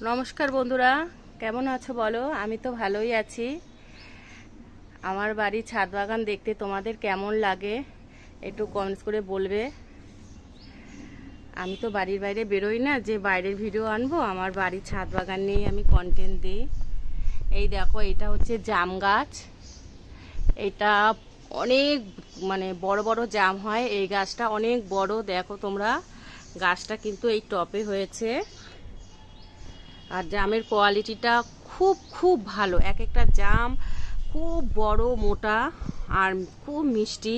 নমস্কার বন্ধুরা, কেমন আছো বলো? আমি তো ভালোই আছি। আমার বাড়ির ছাদ বাগান দেখতে তোমাদের কেমন লাগে একটু কমেন্টস করে বলবে। আমি তো বাড়ির বাইরে বেরোই না যে বাইরের ভিডিও আনবো, আমার বাড়ির ছাদ বাগান নিয়ে আমি কন্টেন্ট দিই। এই দেখো, এটা হচ্ছে জাম গাছ। এটা অনেক বড় বড় জাম হয়। এই গাছটা অনেক বড়, দেখো তোমরা। গাছটা কিন্তু এই টপে হয়েছে। আর জামের কোয়ালিটিটা খুব খুব ভালো। এক একটা জাম খুব বড় মোটা আর খুব মিষ্টি।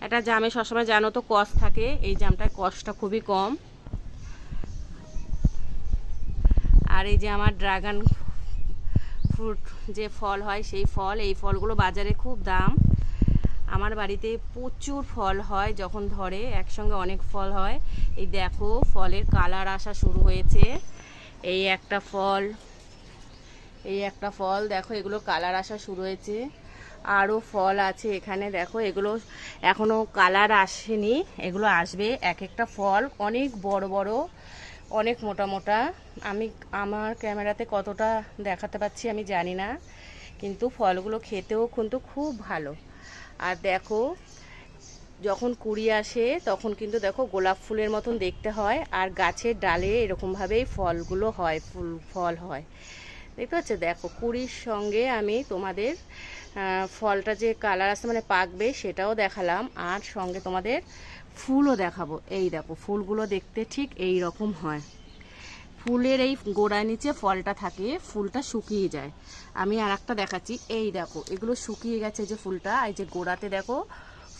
একটা জামে সবসময় জানো তো কষ থাকে, এই জামটায় কষটা খুবই কম। আর এই যে আমার ড্রাগন ফ্রুট যে ফল হয়, সেই ফল, এই ফলগুলো বাজারে খুব দাম। আমার বাড়িতে প্রচুর ফল হয়, যখন ধরে একসঙ্গে অনেক ফল হয়। এই দেখো, ফলের কালার আসা শুরু হয়েছে। এই একটা ফল, এই একটা ফল দেখো, এগুলো কালার আসা শুরু হয়েছে। আরও ফল আছে এখানে, দেখো এগুলো এখনও কালার আসেনি, এগুলো আসবে। এক একটা ফল অনেক বড় বড়, অনেক মোটা মোটা। আমি আমার ক্যামেরাতে কতটা দেখাতে পাচ্ছি আমি জানি না, কিন্তু ফলগুলো খেতেও কিন্তু খুব ভালো। আর দেখো, যখন কুড়ি আসে তখন কিন্তু দেখো গোলাপ ফুলের মতন দেখতে হয়। আর গাছের ডালে এরকমভাবেই ফলগুলো হয়, ফল হয়, দেখতে পাচ্ছ? দেখো, কুড়ির সঙ্গে আমি তোমাদের ফলটা যে কালার আসে পাকবে সেটাও দেখালাম, আর সঙ্গে তোমাদের ফুলও দেখাবো। এই দেখো, ফুলগুলো দেখতে ঠিক এই রকম হয়। ফুলের এই গোড়ার নিচে ফলটা থাকে, ফুলটা শুকিয়ে যায়। আমি আর একটা দেখাচ্ছি, এই দেখো, এগুলো শুকিয়ে গেছে যে ফুলটা। এই যে গোড়াতে দেখো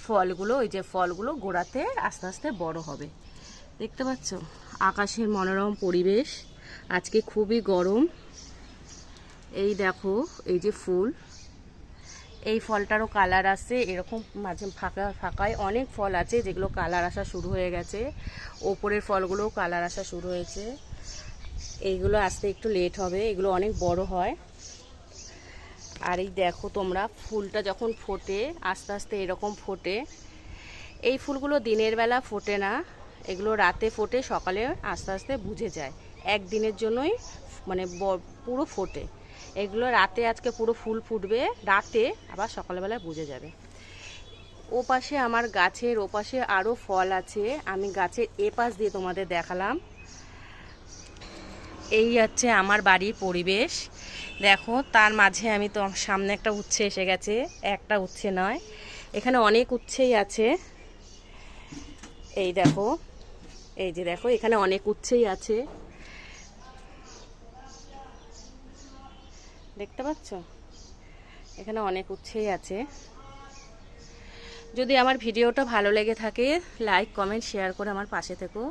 ফলগুলো, এই যে ফলগুলো গোড়াতে আস্তে আস্তে বড় হবে, দেখতে পাচ্ছ? আকাশের মনোরম পরিবেশ, আজকে খুবই গরম। এই দেখো, এই যে ফুল, এই ফলটারও কালার আসছে এরকম। মাঝে ফাঁকা ফাঁকায় অনেক ফল আছে যেগুলো কালার আসা শুরু হয়ে গেছে। ওপরের ফলগুলোও কালার আসা শুরু হয়েছে। এইগুলো আসতে একটু লেট হবে, এগুলো অনেক বড় হয়। আর এই দেখো তোমরা, ফুলটা যখন ফোটে আস্তে আস্তে এরকম ফোটে। এই ফুলগুলো দিনের বেলা ফোটে না, এগুলো রাতে ফোটে, সকালে আস্তে আস্তে বুঝে যায়। একদিনের জন্যই পুরো ফোটে। এগুলো রাতে আজকে পুরো ফুল ফুটবে, রাতে আবার সকালবেলায় বুঝে যাবে। ওপাশে আমার গাছের ওপাশে আরও ফল আছে, আমি গাছের এপাশ দিয়ে তোমাদের দেখালাম। এই হচ্ছে আমার বাড়ির পরিবেশ। দেখো, তার মাঝে আমি তো সামনে একটা উচ্ছে এসে গেছে, একটা উচ্ছে নয়, এখানে অনেক উচ্ছেই আছে। এই দেখো, এই যে দেখো, এখানে অনেক উচ্ছেই আছে, দেখতে পাচ্ছ? এখানে অনেক উচ্ছেই আছে। যদি আমার ভিডিওটা ভালো লেগে থাকে, লাইক কমেন্ট শেয়ার করে আমার পাশে থেকো।